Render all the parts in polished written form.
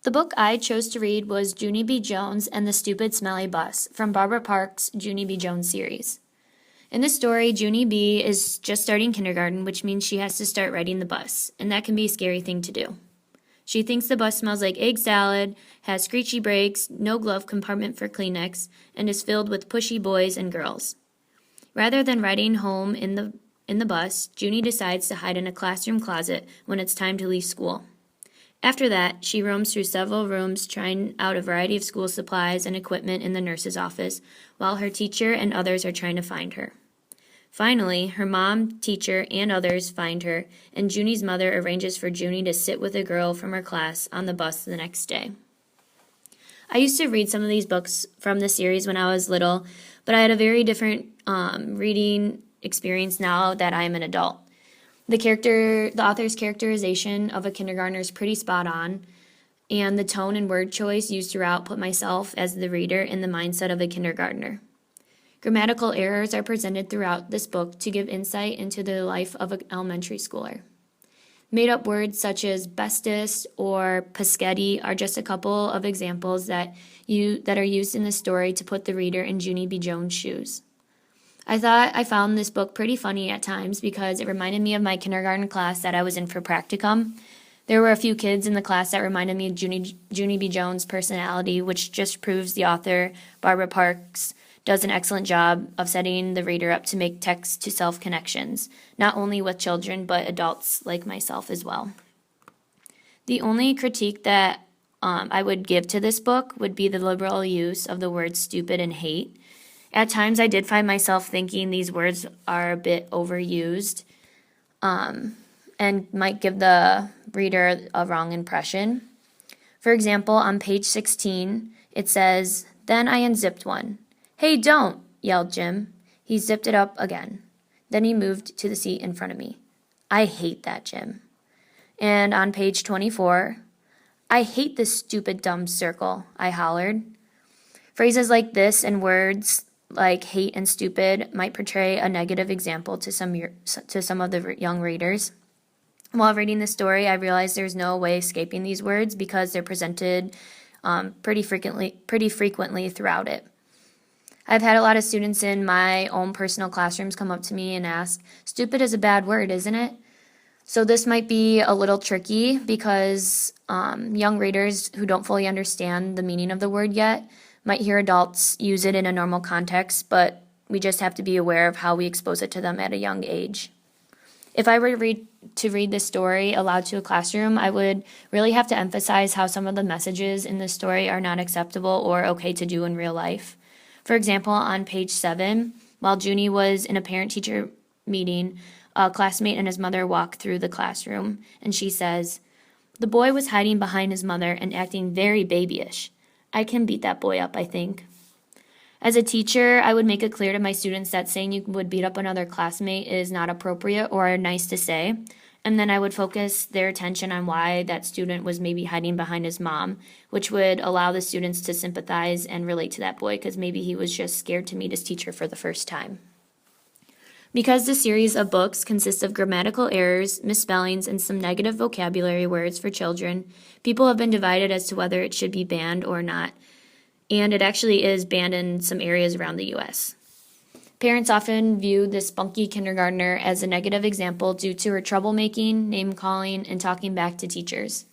The book I chose to read was Junie B. Jones and the Stupid Smelly Bus from Barbara Park's Junie B. Jones series. In this story, Junie B. is just starting kindergarten, which means she has to start riding the bus, and that can be a scary thing to do. She thinks the bus smells like egg salad, has screechy brakes, no glove compartment for Kleenex, and is filled with pushy boys and girls. Rather than riding home in the bus, Junie decides to hide in a classroom closet when it's time to leave school. After that, she roams through several rooms trying out a variety of school supplies and equipment in the nurse's office, while her teacher and others are trying to find her. Finally, her mom, teacher, and others find her, and Junie's mother arranges for Junie to sit with a girl from her class on the bus the next day. I used to read some of these books from the series when I was little, but I had a very different reading experience now that I am an adult. The author's characterization of a kindergartner is pretty spot on, and the tone and word choice used throughout put myself, as the reader, in the mindset of a kindergartner. Grammatical errors are presented throughout this book to give insight into the life of an elementary schooler. Made-up words such as bestest or paschetti are just a couple of examples that are used in the story to put the reader in Junie B. Jones' shoes. I thought I found this book pretty funny at times because it reminded me of my kindergarten class that I was in for practicum. There were a few kids in the class that reminded me of Junie B. Jones' personality, which just proves the author, Barbara Parks, does an excellent job of setting the reader up to make text-to-self connections, not only with children, but adults like myself as well. The only critique that I would give to this book would be the liberal use of the words stupid and hate. At times, I did find myself thinking these words are a bit overused and might give the reader a wrong impression. For example, on page 16, it says, "Then I unzipped one." "Hey, don't!" yelled Jim. He zipped it up again. Then he moved to the seat in front of me. "I hate that, Jim." And on page 24, "I hate this stupid dumb circle," I hollered. Phrases like this and words like hate and stupid might portray a negative example to some of the young readers. While reading the story, I realized there's no way escaping these words because they're presented pretty frequently throughout it. I've had a lot of students in my own personal classrooms come up to me and ask, "Stupid is a bad word, isn't it?" So this might be a little tricky because young readers who don't fully understand the meaning of the word yet might hear adults use it in a normal context, but we just have to be aware of how we expose it to them at a young age. If I were to read this story aloud to a classroom, I would really have to emphasize how some of the messages in this story are not acceptable or okay to do in real life. For example, on page 7, while Junie was in a parent-teacher meeting, a classmate and his mother walk through the classroom, and she says, "The boy was hiding behind his mother and acting very babyish. I can beat that boy up, I think." As a teacher, I would make it clear to my students that saying you would beat up another classmate is not appropriate or nice to say, and then I would focus their attention on why that student was maybe hiding behind his mom, which would allow the students to sympathize and relate to that boy because maybe he was just scared to meet his teacher for the first time. Because the series of books consists of grammatical errors, misspellings, and some negative vocabulary words for children, people have been divided as to whether it should be banned or not, and it actually is banned in some areas around the U.S. Parents often view this spunky kindergartner as a negative example due to her troublemaking, name-calling, and talking back to teachers.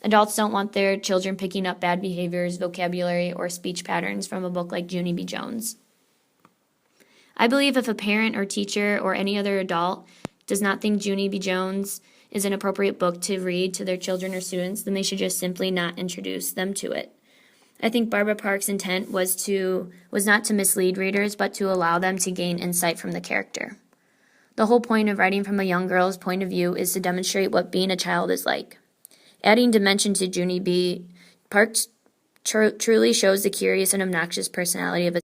Adults don't want their children picking up bad behaviors, vocabulary, or speech patterns from a book like Junie B. Jones. I believe if a parent or teacher or any other adult does not think Junie B. Jones is an appropriate book to read to their children or students, then they should just simply not introduce them to it. I think Barbara Park's intent was not to mislead readers, but to allow them to gain insight from the character. The whole point of writing from a young girl's point of view is to demonstrate what being a child is like. Adding dimension to Junie B. Park truly shows the curious and obnoxious personality of a